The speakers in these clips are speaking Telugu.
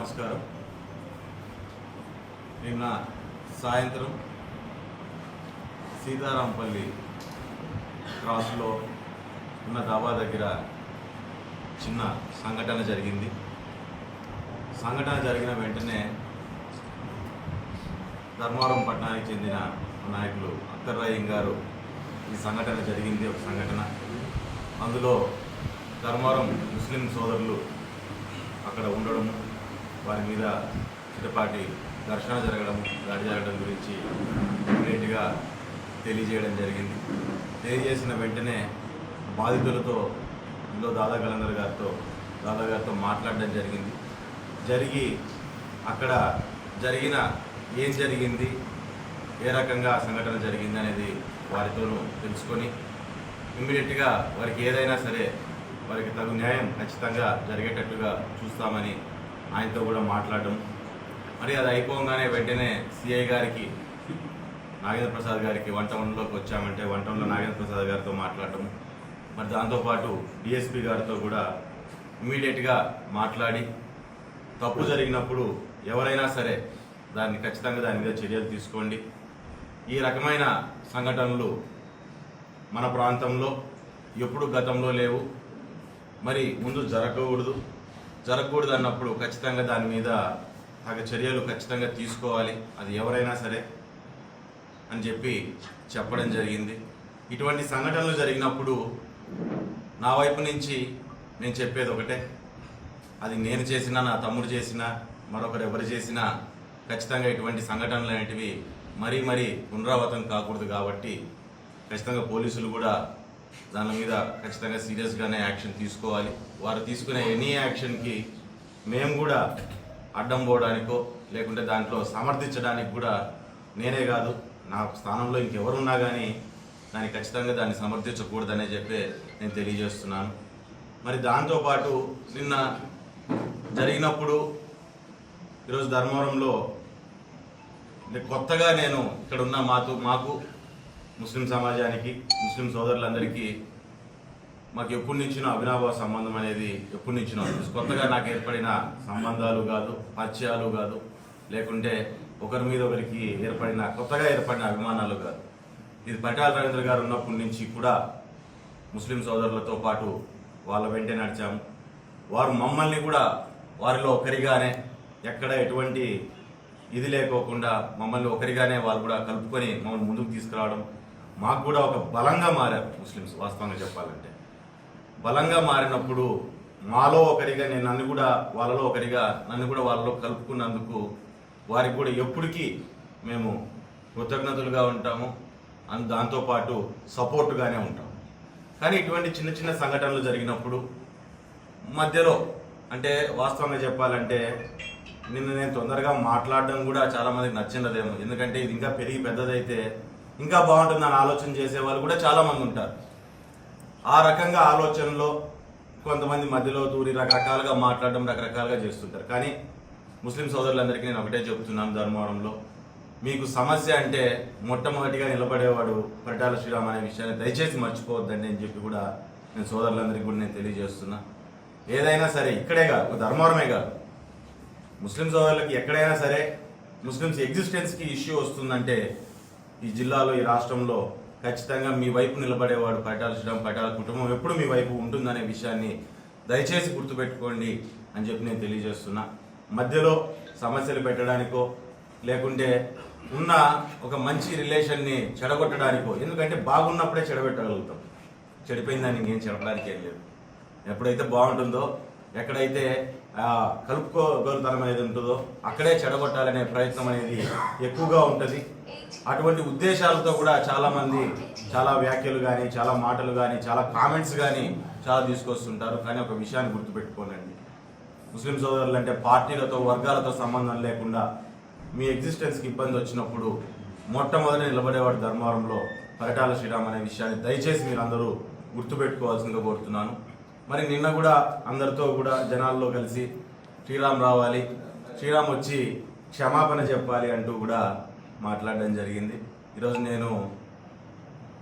నమస్కారం. నిన్న సాయంత్రం సీతారాంపల్లి క్రాస్లో ఉన్న డాబా దగ్గర చిన్న సంఘటన జరిగింది. సంఘటన జరిగిన వెంటనే ధర్మవరం పట్టణానికి చెందిన నాయకులు అఖ్తర్ రహీం గారు ఈ సంఘటన జరిగింది ఒక సంఘటన. అందులో ధర్మవరం ముస్లిం సోదరులు అక్కడ ఉండడము, వారి మీద చిటపాటి ఘర్షణ జరగడం, దాడి జరగడం గురించి ఇమ్మీడియట్గా తెలియజేయడం జరిగింది. తెలియజేసిన వెంటనే బాధితులతో ఇందులో దాదా గారితో మాట్లాడడం జరిగి అక్కడ ఏం జరిగింది, ఏ రకంగా సంఘటన జరిగింది అనేది వారితోనూ తెలుసుకొని ఇమ్మీడియట్గా వారికి ఏదైనా సరే వారికి తగు న్యాయం ఖచ్చితంగా జరిగేటట్టుగా చూస్తామని ఆయనతో కూడా మాట్లాడడం. మరి అది అయిపోగానే వెంటనే సిఐ గారికి, నాగేంద్ర ప్రసాద్ గారికి వంటలోకి వచ్చామంటే వంటంలో నాగేంద్ర ప్రసాద్ గారితో మాట్లాడటం, మరి దాంతోపాటు డిఎస్పీ గారితో కూడా ఇమ్మీడియట్గా మాట్లాడి తప్పు జరిగినప్పుడు ఎవరైనా సరే దాన్ని ఖచ్చితంగా దాని మీద చర్యలు తీసుకోండి. ఈ రకమైన సంఘటనలు మన ప్రాంతంలో ఎప్పుడు గతంలో లేవు, మరి ముందు జరగకూడదు అన్నప్పుడు ఖచ్చితంగా దాని మీద తగ్గ చర్యలు ఖచ్చితంగా తీసుకోవాలి, అది ఎవరైనా సరే అని చెప్పడం జరిగింది. ఇటువంటి సంఘటనలు జరిగినప్పుడు నా వైపు నుంచి నేను చెప్పేది ఒకటే, అది నేను చేసినా, నా తమ్ముడు చేసినా, మరొకరు ఎవరు చేసినా ఖచ్చితంగా ఇటువంటి సంఘటనలు అనేటివి మరీ పునరావృతం కాకూడదు. కాబట్టి ఖచ్చితంగా పోలీసులు కూడా దాని మీద ఖచ్చితంగా సీరియస్గానే యాక్షన్ తీసుకోవాలి. వారు తీసుకునే ఎనీ యాక్షన్కి మేము కూడా అడ్డం పోవడానికో లేకుంటే దాంట్లో సమర్థించడానికి కూడా నేనే కాదు, నా స్థానంలో ఇంకెవరున్నా కానీ దాన్ని ఖచ్చితంగా దాన్ని సమర్థించకూడదనే నేను తెలియజేస్తున్నాను. మరి దాంతోపాటు నిన్న జరిగినప్పుడు ఈరోజు ధర్మవరంలో కొత్తగా నేను ఇక్కడ ఉన్న మాకు ముస్లిం సమాజానికి, ముస్లిం సోదరులందరికీ మాకు ఎప్పటి నుంచినో అవినాభావ సంబంధం అనేది ఎప్పటి నుంచినో కొత్తగా నాకు ఏర్పడిన సంబంధాలు కాదు, పరిచయాలు కాదు, లేకుంటే ఒకరి మీద ఒకరికి కొత్తగా ఏర్పడిన అభిమానాలు కాదు. ఇది పరిటాల రవీంద్ర గారు ఉన్నప్పటి నుంచి కూడా ముస్లిం సోదరులతో పాటు వాళ్ళ వెంటే నడిచాము. వారు మమ్మల్ని కూడా వారిలో ఒకరిగానే, ఎక్కడ ఎటువంటి ఇది లేకోకుండా మమ్మల్ని ఒకరిగానే వాళ్ళు కూడా కలుపుకొని మమ్మల్ని ముందుకు తీసుకురావడం, మాకు కూడా ఒక బలంగా మారారు ముస్లిమ్స్. వాస్తవంగా చెప్పాలంటే బలంగా మారినప్పుడు మాలో ఒకరిగా నన్ను కూడా వాళ్ళలో కలుపుకున్నందుకు వారికి కూడా ఎప్పటికీ మేము కృతజ్ఞతలుగా ఉంటాము, దాంతోపాటు సపోర్టుగానే ఉంటాము. కానీ ఇటువంటి చిన్న చిన్న సంఘటనలు జరిగినప్పుడు మధ్యలో, అంటే వాస్తవంగా చెప్పాలంటే నిన్న నేను తొందరగా మాట్లాడడం కూడా చాలామందికి నచ్చిండదేమో, ఎందుకంటే ఇది ఇంకా పెరిగి పెద్దదైతే ఇంకా బాగుంటుందని ఆలోచన చేసే వాళ్ళు కూడా చాలామంది ఉంటారు. ఆ రకంగా ఆలోచనలో కొంతమంది మధ్యలో దూరి రకరకాలుగా మాట్లాడడం, రకరకాలుగా చేస్తుంటారు. కానీ ముస్లిం సోదరులందరికీ నేను ఒకటే చెప్తున్నాను, ధర్మవరంలో మీకు సమస్య అంటే మొట్టమొదటిగా నిలబడేవాడు పరిటాల శ్రీరామ్ అనే విషయాన్ని దయచేసి మర్చిపోవద్దండి అని కూడా నేను సోదరులందరికీ కూడా నేను తెలియజేస్తున్నా. ఏదైనా సరే ఇక్కడే కాదు, ధర్మవరమే కాదు, ముస్లిం సోదరులకి ఎక్కడైనా సరే ముస్లిమ్స్ ఎగ్జిస్టెన్స్కి ఇష్యూ వస్తుందంటే ఈ జిల్లాలో, ఈ రాష్ట్రంలో ఖచ్చితంగా మీ వైపు నిలబడేవాడు పరిటాల శ్రీరామ్, పరిటాల కుటుంబం ఎప్పుడు మీ వైపు ఉంటుందనే విషయాన్ని దయచేసి గుర్తుపెట్టుకోండి అని నేను తెలియజేస్తున్నా. మధ్యలో సమస్యలు పెట్టడానికో లేకుంటే ఉన్న ఒక మంచి రిలేషన్ని చెడగొట్టడానికో, ఎందుకంటే బాగున్నప్పుడే చెడగొట్టగలుగుతాం, చెడిపోయిందని ఇంకేం చెడపడానికి ఏం లేదు. ఎప్పుడైతే బాగుంటుందో, ఎక్కడైతే కలుపుకోగలుగుతనం అనేది ఉంటుందో అక్కడే చెడగొట్టాలనే ప్రయత్నం అనేది ఎక్కువగా ఉంటుంది. అటువంటి ఉద్దేశాలతో కూడా చాలామంది చాలా వ్యాఖ్యలు కానీ, చాలా మాటలు కానీ, చాలా కామెంట్స్ కానీ చాలా తీసుకొస్తుంటారు. కానీ ఒక విషయాన్ని గుర్తుపెట్టుకోనండి, ముస్లిం సోదరులు అంటే పార్టీలతో, వర్గాలతో సంబంధం లేకుండా మీ ఎగ్జిస్టెన్స్కి ఇబ్బంది వచ్చినప్పుడు మొట్టమొదటి నిలబడేవాడు ధర్మవరంలో పరిటాల శ్రీరామ్ అనే విషయాన్ని దయచేసి మీరు అందరూ గుర్తుపెట్టుకోవాల్సిందిగా కోరుతున్నాను. మరి నిన్న కూడా అందరితో కూడా జనాల్లో కలిసి శ్రీరామ్ రావాలి, శ్రీరామ్ వచ్చి క్షమాపణ చెప్పాలి అంటూ కూడా మాట్లాడడం జరిగింది. ఈరోజు నేను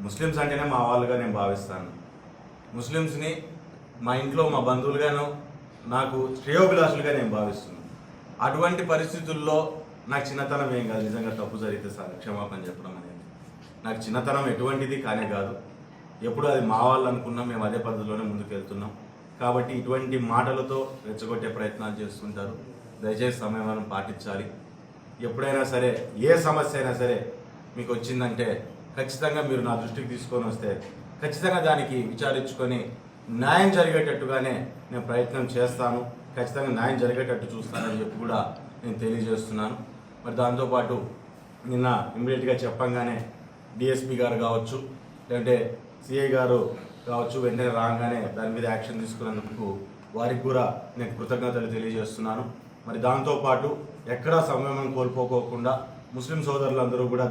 ముస్లిమ్స్ అంటేనే మా వాళ్ళుగా నేను భావిస్తాను. ముస్లిమ్స్ని మా ఇంట్లో మా బంధువులుగాను, నాకు శ్రేయోభిలాషులుగా నేను భావిస్తున్నాను. అటువంటి పరిస్థితుల్లో నాకు చిన్నతనం ఏం కాదు, నిజంగా తప్పు జరిగితే సార్ క్షమాపణ చెప్పడం అనేది నాకు చిన్నతనం ఎటువంటిది కానే కాదు. ఎప్పుడు అది మా వాళ్ళు అనుకున్నాం, మేము అదే పద్ధతిలోనే ముందుకు వెళ్తున్నాం. కాబట్టి ఇటువంటి మాటలతో రెచ్చగొట్టే ప్రయత్నాలు చేస్తుంటారు. దయచేసి సమయం పాటించాలి. ఎప్పుడైనా సరే ఏ సమస్య అయినా సరే మీకు వచ్చిందంటే ఖచ్చితంగా మీరు నా దృష్టికి తీసుకొని వస్తే ఖచ్చితంగా దానికి విచారించుకొని న్యాయం జరిగేటట్టుగానే నేను ప్రయత్నం చేస్తాను. ఖచ్చితంగా న్యాయం జరిగేటట్టు చూస్తానని చెప్పి కూడా నేను తెలియజేస్తున్నాను. మరి దాంతోపాటు నిన్న ఇమ్మీడియట్గా చెప్పంగానే డిఎస్పీ గారు కావచ్చు, లేదంటే సిఐ గారు కావచ్చు, వెంటనే రాగానే దాని మీద యాక్షన్ తీసుకున్నందుకు వారికి కూడా నేను కృతజ్ఞతలు తెలియజేస్తున్నాను. మరి దాంతోపాటు ఎక్కడా సంయమనం కోల్పోకోకుండా ముస్లిం సోదరులందరూ కూడా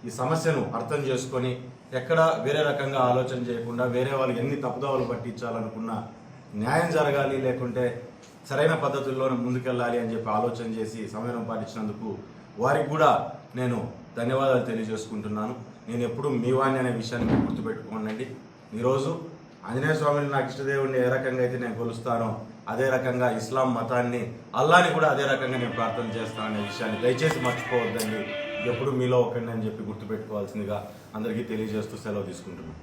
ఈ సమస్యను అర్థం చేసుకొని ఎక్కడ వేరే రకంగా ఆలోచన చేయకుండా వేరే వాళ్ళు ఎన్ని తప్పుదోవలు పట్టించాలనుకున్నా న్యాయం జరగాలి, లేకుంటే సరైన పద్ధతుల్లోనే ముందుకెళ్ళాలి అని చెప్పి ఆలోచన చేసి సమయం పాటించినందుకు వారికి కూడా నేను ధన్యవాదాలు తెలియజేసుకుంటున్నాను. నేను ఎప్పుడు మీ వాణ్ణి అనే విషయాన్ని మీరు గుర్తుపెట్టుకోండి. ఈరోజు ఆంజనేయ స్వామిని నాకు ఇష్టదేవుడిని ఏ రకంగా అయితే నేను కొలుస్తానో అదే రకంగా ఇస్లాం మతాన్ని, అల్లాని కూడా అదే రకంగా నేను ప్రార్థన చేస్తాననే విషయాన్ని దయచేసి మర్చిపోవద్దండి. ఎప్పుడు మీలో ఒకరిని అని చెప్పి గుర్తుపెట్టుకోవాల్సిందిగా అందరికీ తెలియజేస్తూ సెలవు తీసుకుంటున్నాను.